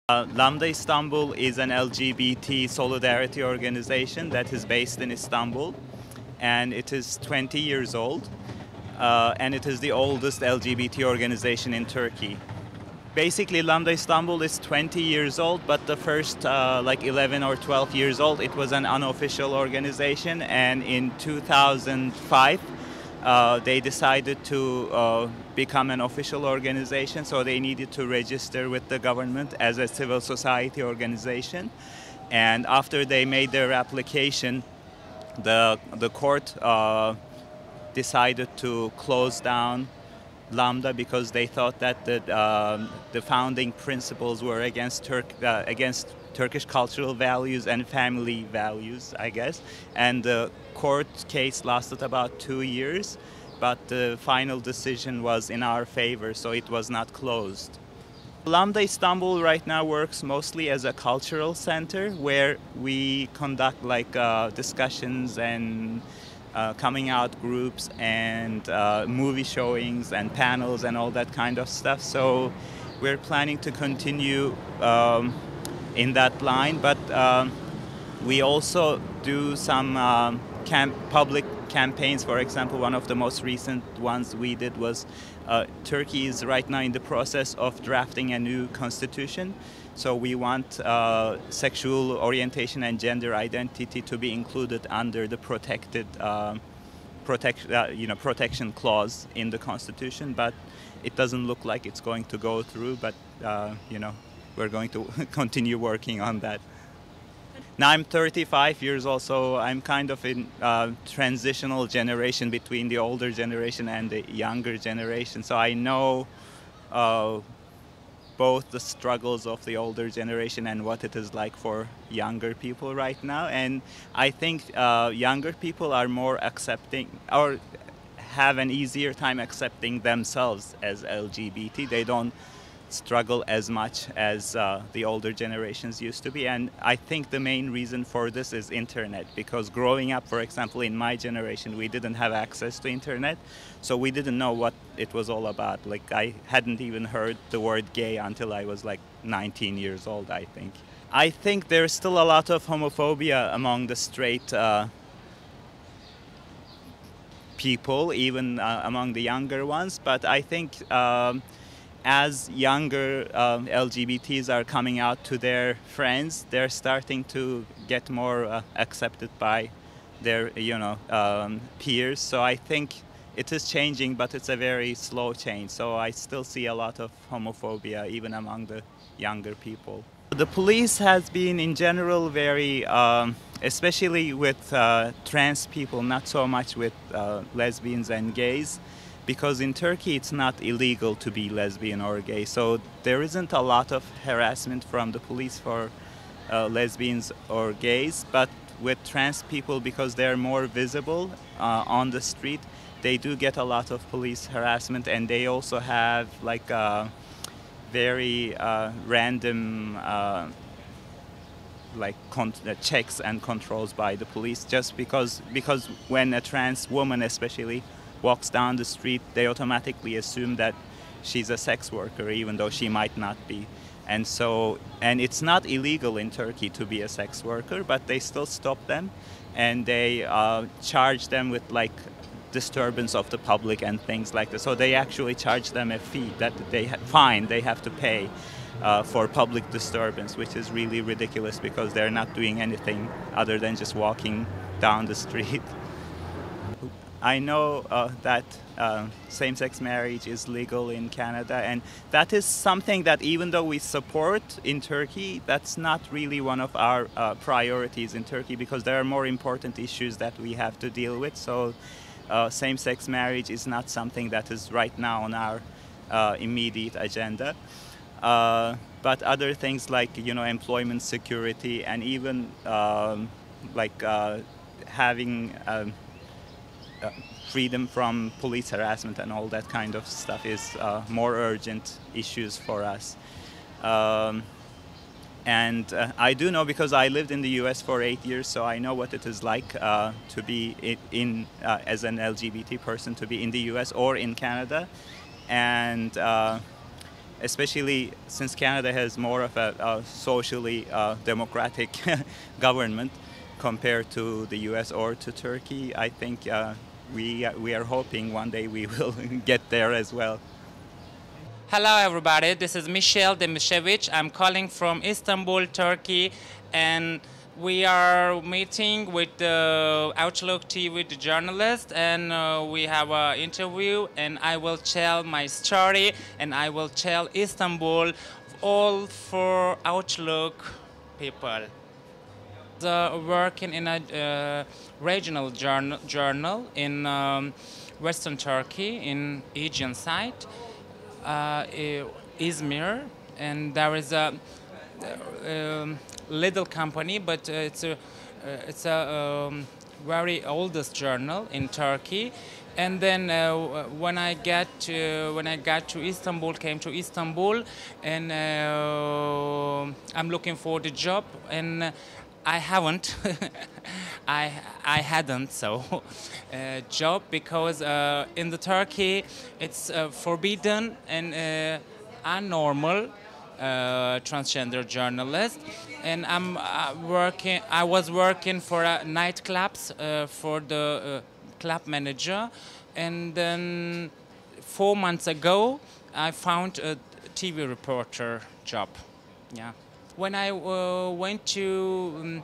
Lambda Istanbul is an LGBT solidarity organization that is based in Istanbul, and it is 20 years old, and it is the oldest LGBT organization in Turkey. Basically, Lambda Istanbul is 20 years old, but the first 11 or 12 years old, it was an unofficial organization, and in 2005, they decided to become an official organization, so they needed to register with the government as a civil society organization. And after they made their application, the court decided to close down Lambda because they thought that the founding principles were against Turkish cultural values and family values, I guess. And the court case lasted about 2 years, but the final decision was in our favor, so it was not closed. Lambda Istanbul right now works mostly as a cultural center where we conduct discussions and coming out groups and movie showings and panels and all that kind of stuff. So we're planning to continue in that line, but we also do some public campaigns. For example, one of the most recent ones we did was Turkey is right now in the process of drafting a new constitution. So we want sexual orientation and gender identity to be included under the protection clause in the constitution. But it doesn't look like it's going to go through. But we're going to continue working on that. Now I'm 35 years old, so I'm kind of in transitional generation between the older generation and the younger generation. So I know both the struggles of the older generation and what it is like for younger people right now. And I think younger people are more accepting or have an easier time accepting themselves as LGBT. They don't struggle as much as the older generations used to be. And I think the main reason for this is internet, because growing up, for example, in my generation, we didn't have access to internet, so we didn't know what it was all about. Like, I hadn't even heard the word gay until I was like 19 years old, I think. I think there's still a lot of homophobia among the straight people, even among the younger ones, but I think as younger LGBTs are coming out to their friends, they're starting to get more accepted by their, peers. So I think it is changing, but it's a very slow change. So I still see a lot of homophobia even among the younger people. The police has been in general very, especially with trans people, not so much with lesbians and gays, because in Turkey it's not illegal to be lesbian or gay, so there isn't a lot of harassment from the police for lesbians or gays. But with trans people, because they're more visible on the street, they do get a lot of police harassment, and they also have very random checks and controls by the police, just because when a trans woman especially walks down the street, they automatically assume that she's a sex worker, even though she might not be. And it's not illegal in Turkey to be a sex worker, but they still stop them, and they charge them with disturbance of the public and things like that. So they actually charge them a fee that they have to pay for public disturbance, which is really ridiculous because they're not doing anything other than just walking down the street. I know that same-sex marriage is legal in Canada, and that is something that, even though we support in Turkey, that's not really one of our priorities in Turkey, because there are more important issues that we have to deal with. So same-sex marriage is not something that is right now on our immediate agenda. But other things like employment security, and even having freedom from police harassment and all that kind of stuff is more urgent issues for us. And I do know, because I lived in the US for 8 years, so I know what it is like to be as an LGBT person, to be in the US or in Canada. And especially since Canada has more of a socially democratic government compared to the US or to Turkey. I think we are hoping one day we will get there as well. Hello, everybody. This is Michel Demishevic. I'm calling from Istanbul, Turkey, and we are meeting with the Outlook TV, the journalist, and we have an interview. And I will tell my story, and I will tell Istanbul, all for Outlook people. Working in a regional journal in Western Turkey, in Aegean side. Izmir, and there is a little company, but it's a very oldest journal in Turkey. And then when I got to Istanbul, came to Istanbul, and I'm looking for the job, and I haven't. I hadn't job because in the Turkey it's forbidden and unnormal transgender journalist, and I was working for nightclubs for the club manager, and then 4 months ago I found a TV reporter job. Yeah. When I went to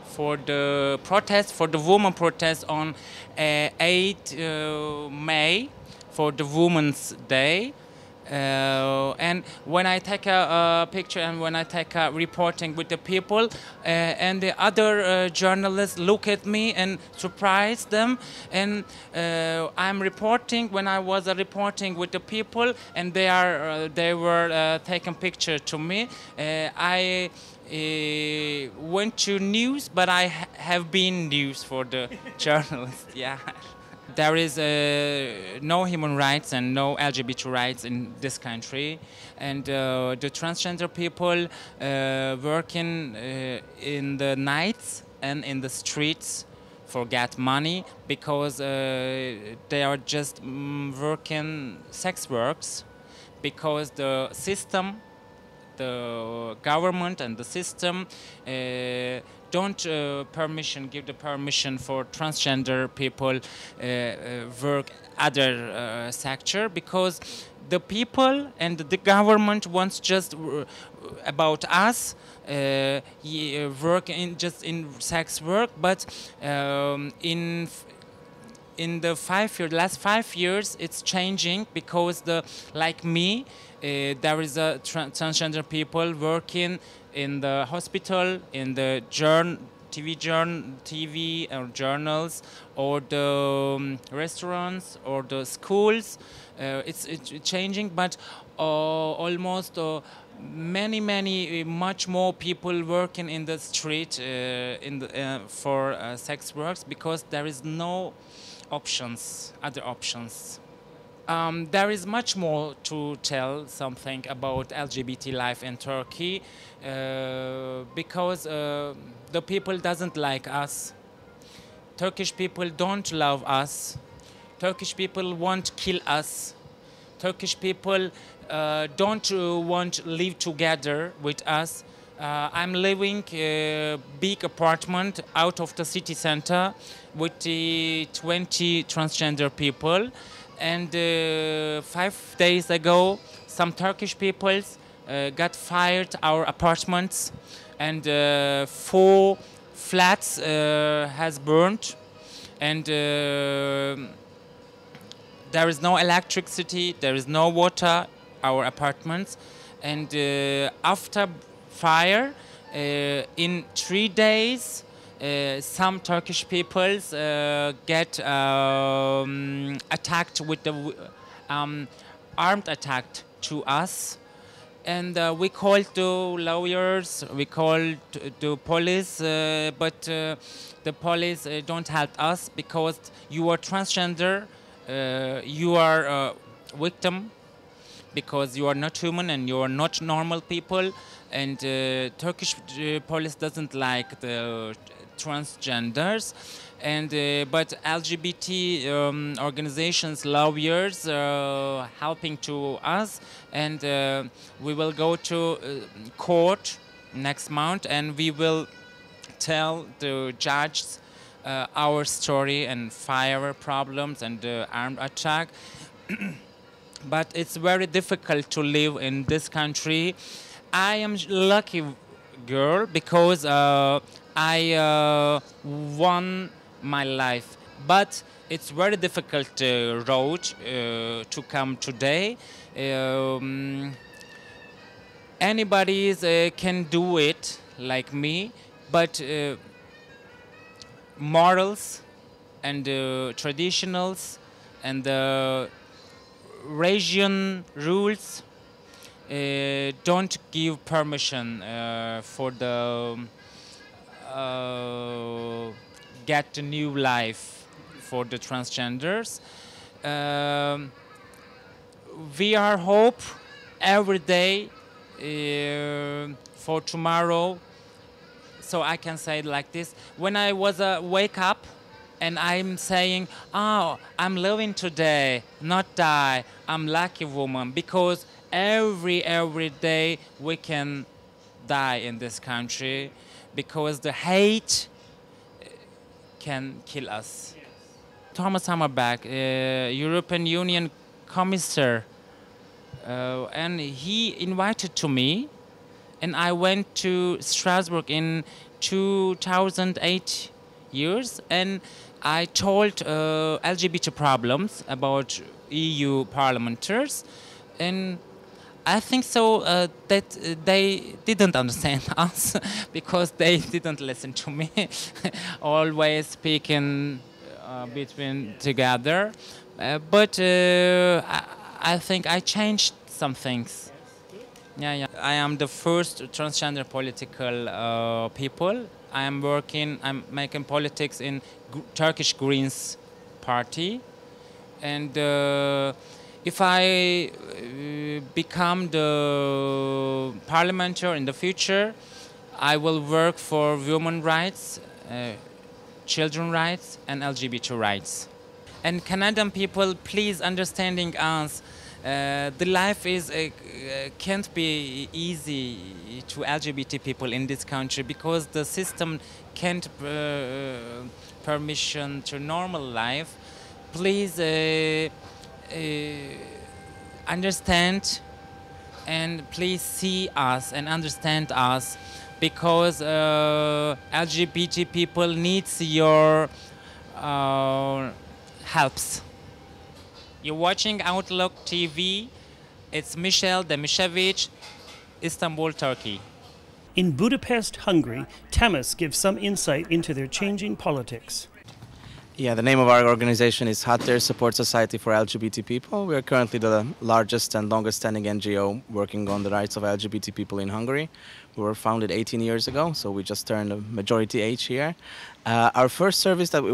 for the protest, for the women protest on 8 May, for the Women's Day, and when I take a picture and when I take a reporting with the people, and the other journalists look at me and surprise them, and I'm reporting when I was reporting with the people, and they were taking picture to me. I went to news, but I have been news for the journalists. Yeah. There is no human rights and no LGBT rights in this country, and the transgender people working in the nights and in the streets for get money because they are just working sex works, because the system, the government and the system don't give the permission for transgender people work other sector, because the people and the government wants just about us work in sex work, but in the last 5 years it's changing, because like me, there is a transgender people working in the hospital, in the TV or journals, or the restaurants, or the schools. It's changing, but almost much more people working in the street for sex works, because there is no other options. There is much more to tell something about LGBT life in Turkey, because the people doesn't like us. Turkish people don't love us. Turkish people won't kill us. Turkish people don't want to live together with us. I'm living a big apartment out of the city center with 20 transgender people. And 5 days ago, some Turkish people got fired our apartments, and 4 flats has burned, and there is no electricity, there is no water, our apartments, and after fire, in 3 days, some Turkish peoples get attacked with the armed attack to us, and we called the lawyers, we called the police, but the police don't help us, because you are transgender, you are a victim, because you are not human and you are not normal people. And Turkish police doesn't like the transgenders. And but LGBT organizations, lawyers, helping to us, and we will go to court next month, and we will tell the judges our story and fire problems and armed attack. But it's very difficult to live in this country. I am lucky girl because I won my life, but it's very difficult road to come today. Anybody can do it like me, but morals and traditionals and the region rules don't give permission for the get a new life for the transgenders. We are hope every day for tomorrow. So I can say it like this: when I was wake up, and I'm saying, "Oh, I'm living today, not die. I'm lucky woman," because every day we can die in this country, because the hate can kill us. Yes. Thomas Hammerberg, European Union Commissioner, and he invited to me, and I went to Strasbourg in 2008 years, and I told LGBT problems about EU parliamentarians, and I think so that they didn't understand us because they didn't listen to me. Always speaking between together, but I think I changed some things. Yeah. I am the first transgender political people. I'm making politics in Turkish Greens Party, and if I become the parliamentary in the future, I will work for women rights, children rights, and LGBT rights. And Canadian people, please understanding us. The life can't be easy to LGBT people in this country because the system can't permission to normal life. Please understand and please see us and understand us, because LGBT people needs your helps. You're watching Outlook TV. It's Michel Demishevich, Istanbul, Turkey. In Budapest, Hungary, Tamas gives some insight into their changing politics. Yeah, the name of our organization is Hatter Support Society for LGBT People. We are currently the largest and longest standing NGO working on the rights of LGBT people in Hungary. We were founded 18 years ago, so we just turned a majority age here. Our first service that we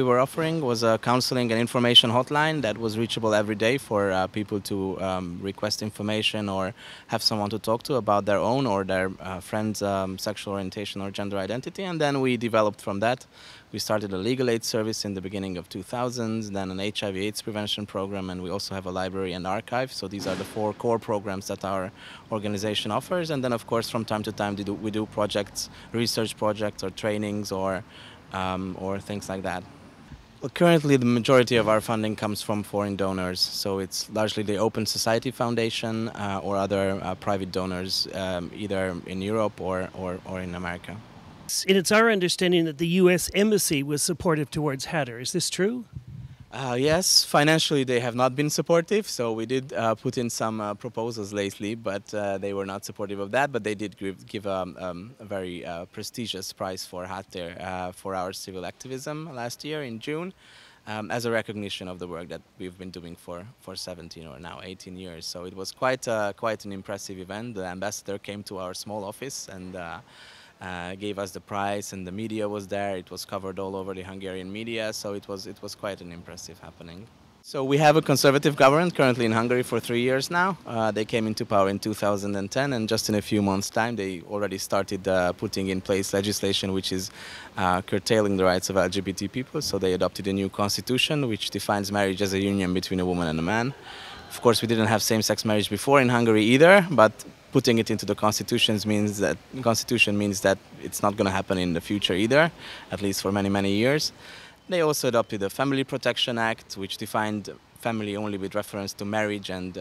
were offering was a counseling and information hotline that was reachable every day for people to request information or have someone to talk to about their own or their friend's sexual orientation or gender identity. And then we developed from that. We started a legal aid service in the beginning of 2000s, then an HIV/AIDS prevention program, and we also have a library and archive. So these are the 4 core programs that our organization offers. And then, of course, from time to time, we do projects, research projects or trainings or things like that. Well, currently, the majority of our funding comes from foreign donors. So it's largely the Open Society Foundation or other private donors, either in Europe or in America. And it's our understanding that the U.S. Embassy was supportive towards Hatter. Is this true? Yes, financially they have not been supportive, so we did put in some proposals lately, but they were not supportive of that, but they did give a very prestigious prize for Hatter for our civil activism last year in June, as a recognition of the work that we've been doing for 17 or now 18 years. So it was quite an impressive event. The ambassador came to our small office and gave us the prize, and the media was there. It was covered all over the Hungarian media, so it was quite an impressive happening. So we have a conservative government currently in Hungary for 3 years now. They came into power in 2010, and just in a few months' time they already started putting in place legislation which is curtailing the rights of LGBT people. So they adopted a new constitution which defines marriage as a union between a woman and a man. Of course, we didn't have same-sex marriage before in Hungary either, but putting it into the constitution means that it's not going to happen in the future either, at least for many, many years. They also adopted the Family Protection Act, which defined family only with reference to marriage and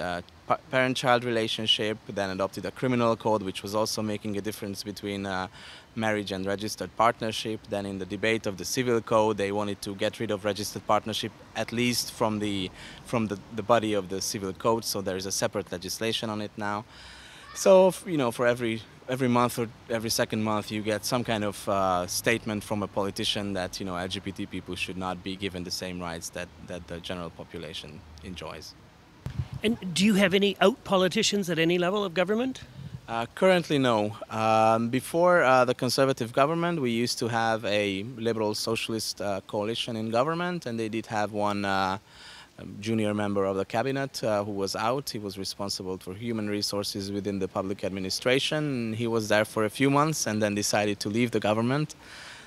parent-child relationship, then adopted a criminal code, which was also making a difference between marriage and registered partnership. Then in the debate of the civil code, they wanted to get rid of registered partnership, at least from the body of the civil code, so there is a separate legislation on it now. So, you know, for every month or every second month, you get some kind of statement from a politician that, you know, LGBT people should not be given the same rights that the general population enjoys. And do you have any out politicians at any level of government? Currently, no. Before the conservative government, we used to have a liberal socialist coalition in government, and they did have one junior member of the cabinet who was out. He was responsible for human resources within the public administration. He was there for a few months and then decided to leave the government.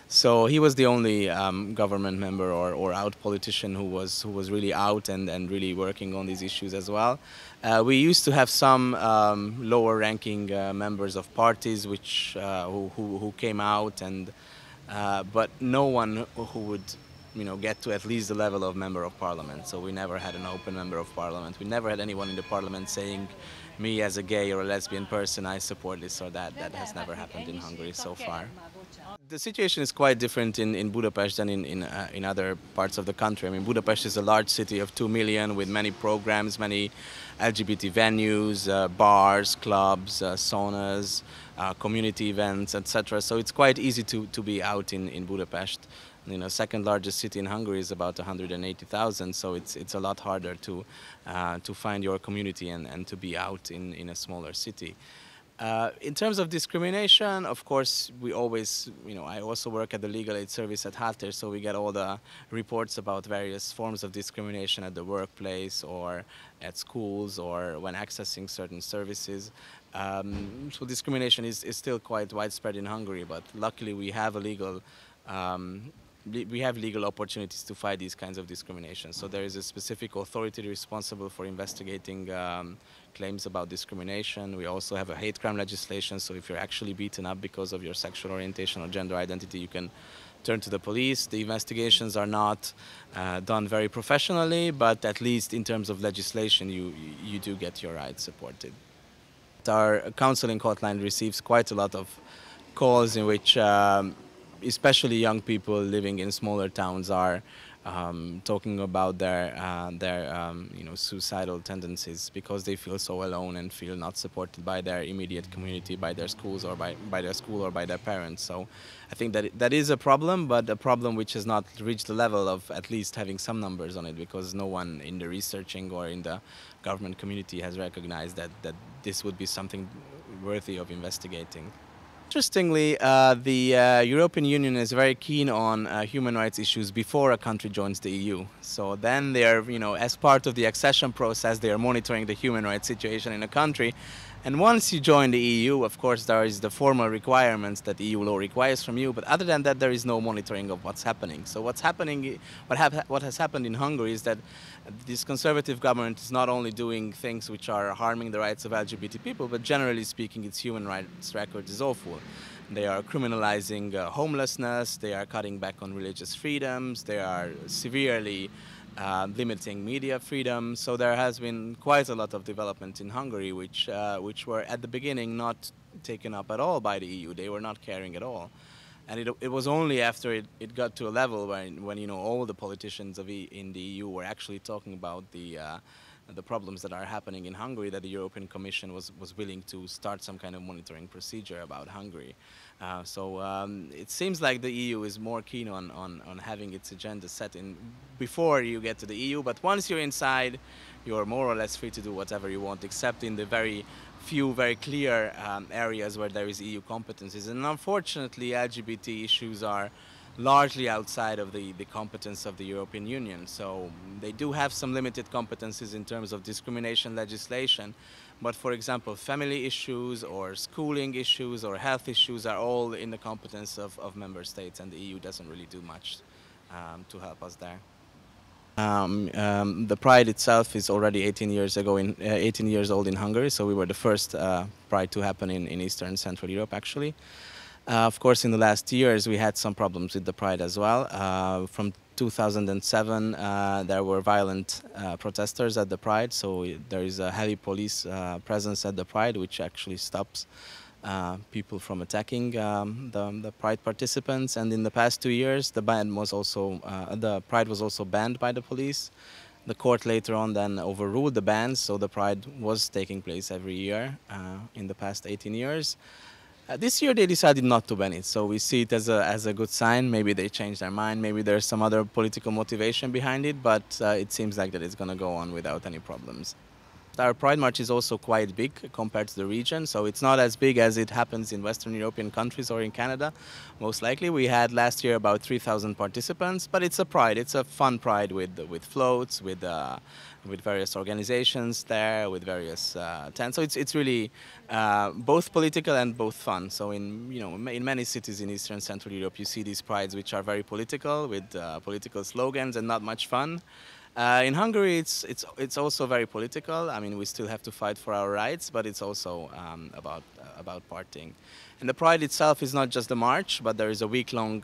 So he was the only government member or out politician who was really out and really working on these issues as well. We used to have some lower ranking members of parties who came out, but no one who would, you know, get to at least the level of member of parliament. So we never had an open member of parliament. We never had anyone in the parliament saying, me as a gay or a lesbian person, I support this or that. That has never happened in Hungary so far. The situation is quite different in Budapest than in other parts of the country. I mean, Budapest is a large city of 2 million with many programs, many LGBT venues, bars, clubs, saunas, community events, etc. So it's quite easy to be out in Budapest. You know, second largest city in Hungary is about 180,000, so it's a lot harder to find your community and to be out in a smaller city. In terms of discrimination, of course, we always, you know, I also work at the legal aid service at Hátér, so we get all the reports about various forms of discrimination at the workplace or at schools or when accessing certain services. So discrimination is still quite widespread in Hungary, but luckily we have legal opportunities to fight these kinds of discrimination. So there is a specific authority responsible for investigating claims about discrimination. We also have a hate crime legislation, so if you're actually beaten up because of your sexual orientation or gender identity, you can turn to the police. The investigations are not done very professionally, but at least in terms of legislation, you do get your rights supported. Our counseling hotline receives quite a lot of calls in which especially young people living in smaller towns are talking about their you know, suicidal tendencies because they feel so alone and feel not supported by their immediate community, by their schools or by their school or by their parents. So I think that is a problem, but a problem which has not reached the level of at least having some numbers on it, because no one in the researching or in the government community has recognized that this would be something worthy of investigating. Interestingly, the European Union is very keen on human rights issues before a country joins the EU. So then they are, you know, as part of the accession process, they are monitoring the human rights situation in a country. And once you join the EU, of course, there is the formal requirements that EU law requires from you. But other than that, there is no monitoring of what's happening. So what has happened in Hungary is that this conservative government is not only doing things which are harming the rights of LGBT people, but generally speaking, its human rights record is awful. They are criminalizing homelessness, they are cutting back on religious freedoms, they are severely limiting media freedom. So there has been quite a lot of development in Hungary which were at the beginning not taken up at all by the EU. They were not caring at all. And it was only after it got to a level when you know, all the politicians in the EU were actually talking about the problems that are happening in Hungary that the European Commission was willing to start some kind of monitoring procedure about Hungary. So it seems like the EU is more keen on having its agenda set in before you get to the EU, but once you're inside, you're more or less free to do whatever you want, except in the very few, very clear areas where there is EU competencies. And unfortunately, LGBT issues are largely outside of the competence of the European Union. So they do have some limited competencies in terms of discrimination legislation. But for example, family issues or schooling issues or health issues are all in the competence of member states, and the EU doesn't really do much to help us there. The Pride itself is already 18 years ago, 18 years old in Hungary, so we were the first Pride to happen in Eastern Central Europe, actually. Of course, in the last years, we had some problems with the Pride as well. From 2007, there were violent protesters at the Pride, so there is a heavy police presence at the Pride, which actually stops people from attacking the Pride participants. And in the past 2 years, the Pride was also banned by the police. The court later on then overruled the ban, so the Pride was taking place every year in the past 18 years. This year they decided not to ban it, so we see it as a good sign. Maybe they changed their mind, maybe there's some other political motivation behind it, but it seems like that it's going to go on without any problems. Our Pride March is also quite big compared to the region, so it's not as big as it happens in Western European countries or in Canada, most likely. We had last year about 3,000 participants, but it's a Pride. It's a fun Pride with floats, with various organizations there, with various tents. So it's really both political and both fun. So in many cities in Eastern Central Europe, you see these prides which are very political, with political slogans and not much fun. In Hungary, it's also very political. I mean, we still have to fight for our rights, but it's also about partying. And the Pride itself is not just the march, but there is a week-long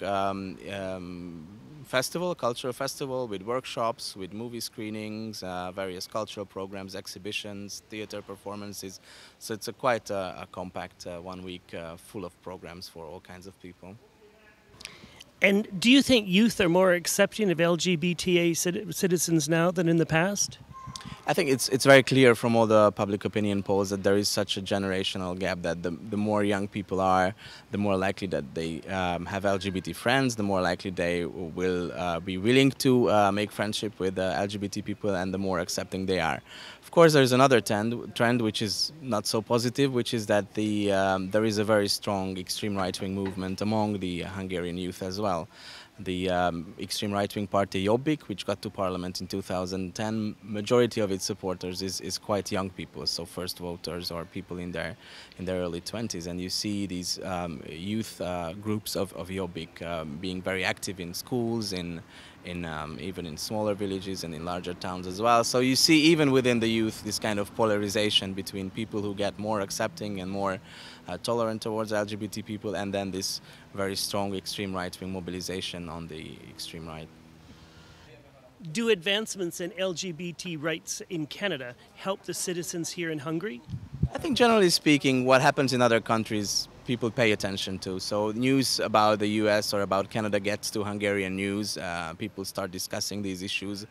festival, cultural festival, with workshops, with movie screenings, various cultural programs, exhibitions, theater performances. So it's quite a compact 1 week full of programs for all kinds of people. And do you think youth are more accepting of LGBTA citizens now than in the past? I think it's very clear from all the public opinion polls that there is such a generational gap, that the more young people are, the more likely that they have LGBT friends, the more likely they will be willing to make friendship with LGBT people, and the more accepting they are. Of course, there's another trend which is not so positive, which is that there is a very strong extreme right-wing movement among the Hungarian youth as well. The extreme right-wing party Jobbik, which got to parliament in 2010, majority of its supporters is quite young people, so first voters or people in their early 20s. And you see these youth groups of Jobbik being very active in schools, even in smaller villages and in larger towns as well. So you see even within the youth this kind of polarization between people who get more accepting and more tolerant towards LGBT people, and then this very strong extreme right-wing mobilization on the extreme right. Do advancements in LGBT rights in Canada help the citizens here in Hungary? I think generally speaking, what happens in other countries, people pay attention to. So news about the US or about Canada gets to Hungarian news. People start discussing these issues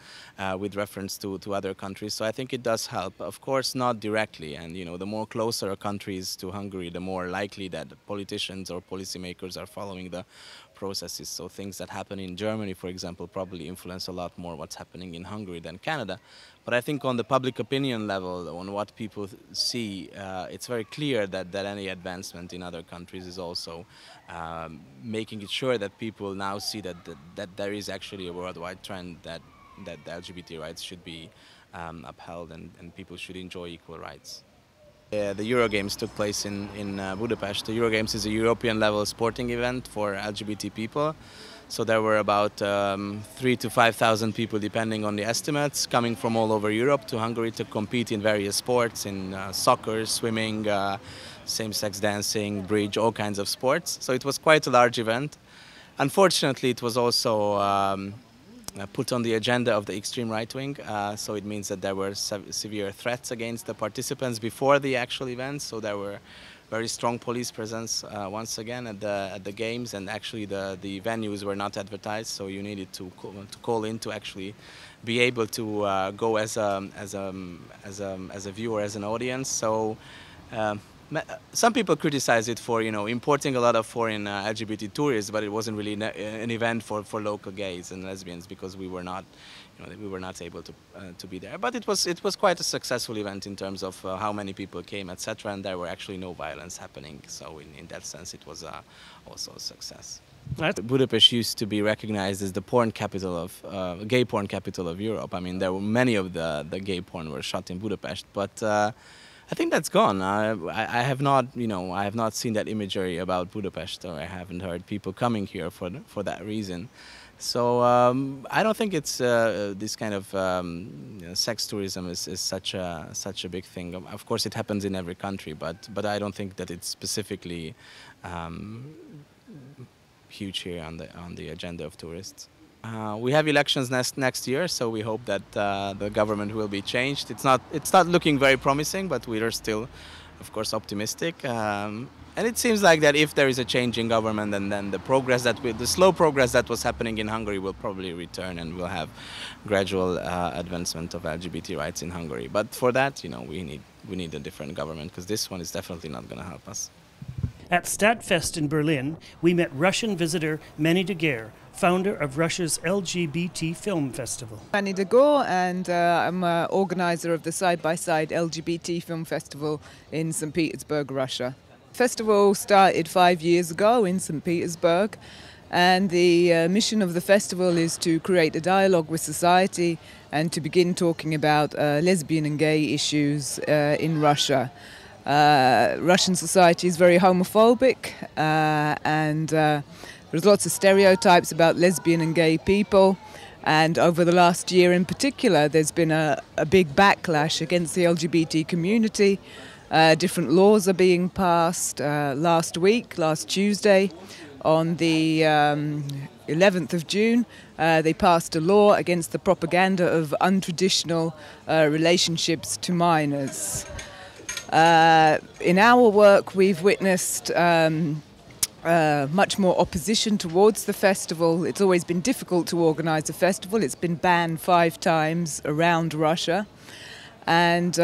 with reference to other countries. So I think it does help. Of course, not directly. And the more closer a country is to Hungary, the more likely that politicians or policymakers are following the processes. So things that happen in Germany, for example, probably influence a lot more what's happening in Hungary than Canada. But I think on the public opinion level, on what people see, it's very clear that any advancement in other countries is also making it sure that people now see that there is actually a worldwide trend that the LGBT rights should be upheld, and people should enjoy equal rights. The Eurogames took place in Budapest. The Eurogames is a European level sporting event for LGBT people. So there were about 3,000 to 5,000 people, depending on the estimates, coming from all over Europe to Hungary to compete in various sports, in soccer, swimming, same-sex dancing, bridge, all kinds of sports. So it was quite a large event. Unfortunately, it was also put on the agenda of the extreme right wing, so it means that there were severe threats against the participants before the actual event. So there were very strong police presence once again at the games, and actually the venues were not advertised, so you needed to call in to actually be able to go as a viewer, as an audience. So some people criticize it for importing a lot of foreign LGBT tourists, but it wasn't really an event for local gays and lesbians, because we were not able to be there. But it was quite a successful event in terms of how many people came, etc. And there were actually no violence happening. So in that sense, it was also a success. Budapest used to be recognized as the porn capital of gay porn capital of Europe. I mean, there were many of the gay porn were shot in Budapest, but I think that's gone. I have not, I have not seen that imagery about Budapest, or I haven't heard people coming here for that reason. So I don't think it's this kind of sex tourism is such a big thing. Of course, it happens in every country, but I don't think that it's specifically huge here on the agenda of tourists. We have elections next year, so we hope that the government will be changed. It's not looking very promising, but we are still, of course, optimistic. And it seems like that if there is a change in government, then the slow progress that was happening in Hungary will probably return, and we'll have gradual advancement of LGBT rights in Hungary. But for that, we need a different government, because this one is definitely not going to help us. At Stadtfest in Berlin, we met Russian visitor Manny Daguerre, founder of Russia's LGBT Film Festival. Manny Daguerre, and I'm an organizer of the Side-by-Side LGBT Film Festival in St. Petersburg, Russia. The festival started 5 years ago in St. Petersburg, and the mission of the festival is to create a dialogue with society and to begin talking about lesbian and gay issues in Russia. Russian society is very homophobic, and there's lots of stereotypes about lesbian and gay people, and over the last year in particular there's been a big backlash against the LGBT community. Different laws are being passed. Last Tuesday, on the 11th of June, they passed a law against the propaganda of untraditional relationships to minors. In our work, we've witnessed much more opposition towards the festival. It's always been difficult to organise a festival. It's been banned 5 times around Russia. And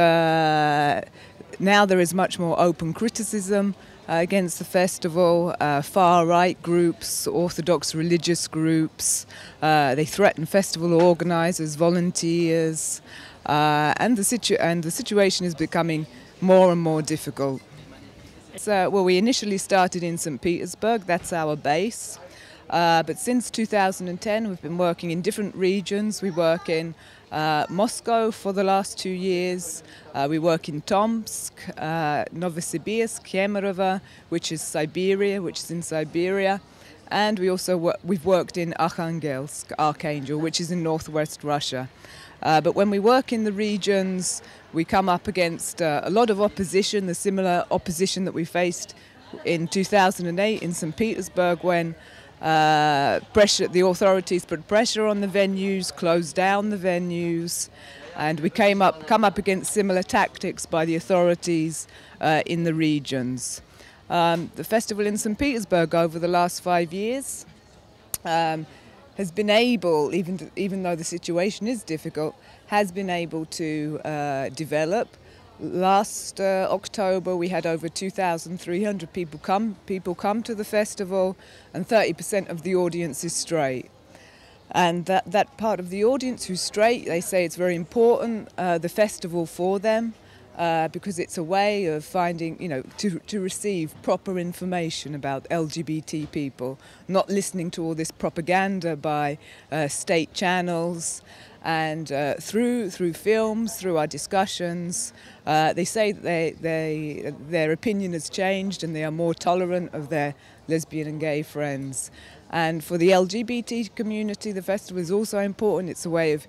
now there is much more open criticism against the festival. Far-right groups, orthodox religious groups, they threaten festival organisers, volunteers, and the situation is becoming more and more difficult. So, well, we initially started in St. Petersburg, that's our base. But since 2010 we've been working in different regions. We work in Moscow for the last 2 years. We work in Tomsk, Novosibirsk, Kemerovo, which is in Siberia. And we've worked in Archangel, which is in northwest Russia. But when we work in the regions, we come up against a lot of opposition, the similar opposition that we faced in 2008 in St. Petersburg, when the authorities put pressure on the venues, closed down the venues, and we come up against similar tactics by the authorities in the regions. The festival in St. Petersburg over the last 5 years has been able, even though the situation is difficult, has been able to develop. Last October we had over 2,300 people come to the festival, and 30% of the audience is straight. And that part of the audience who's straight, they say it's very important, the festival for them, because it's a way of finding, to receive proper information about LGBT people, not listening to all this propaganda by state channels. And through films, through our discussions, they say that their opinion has changed and they are more tolerant of their lesbian and gay friends. And for the LGBT community, the festival is also important. It's a way of,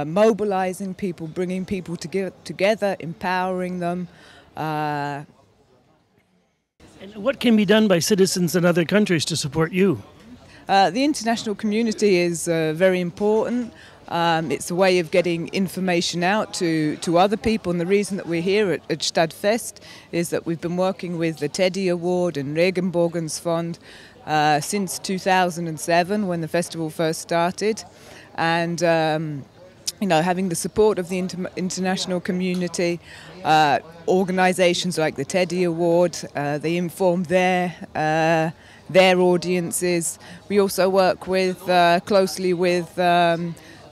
mobilizing people, bringing people together, empowering them. And what can be done by citizens in other countries to support you? The international community is very important. It's a way of getting information out to other people, and the reason that we're here at Stadtfest is that we've been working with the Teddy Award and Regenbogens Fund since 2007, when the festival first started, and having the support of the international community, organisations like the Teddy Award, they inform their audiences. We also work closely with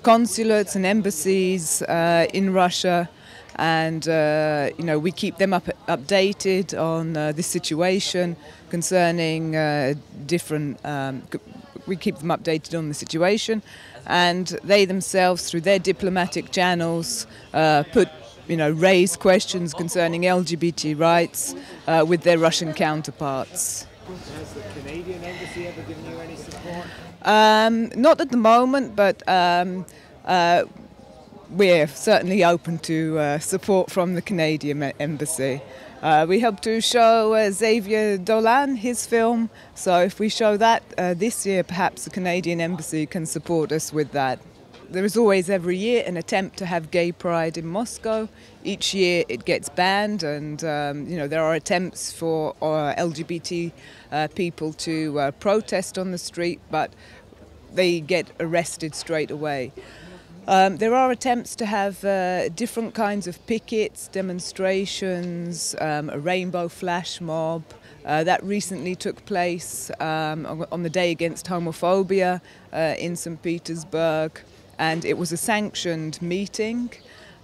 consulates and embassies in Russia, and we keep them updated on the situation, concerning different. We keep them updated on the situation, and they themselves, through their diplomatic channels, raise questions concerning LGBT rights with their Russian counterparts. Has the Canadian embassy ever given you any support? Not at the moment, but we're certainly open to support from the Canadian embassy. We hope to show Xavier Dolan his film, so if we show that this year, perhaps the Canadian embassy can support us with that. There is always every year an attempt to have gay pride in Moscow. Each year it gets banned, and there are attempts for LGBT people to protest on the street, but they get arrested straight away. There are attempts to have different kinds of pickets, demonstrations, a rainbow flash mob. That recently took place on the day against homophobia in St. Petersburg, and it was a sanctioned meeting.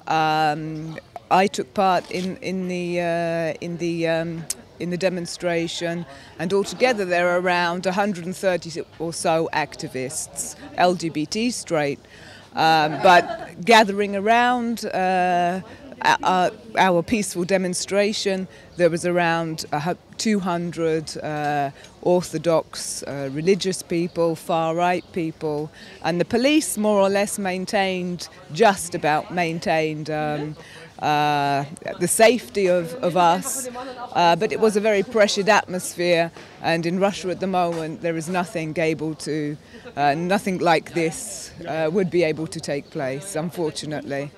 I took part in the demonstration, and altogether there are around 130 or so activists, LGBT straight. But gathering around our peaceful demonstration, there was around 200 Orthodox religious people, far-right people, and the police more or less maintained the safety of us, but it was a very pressured atmosphere, and in Russia at the moment there is nothing like this would be able to take place, unfortunately.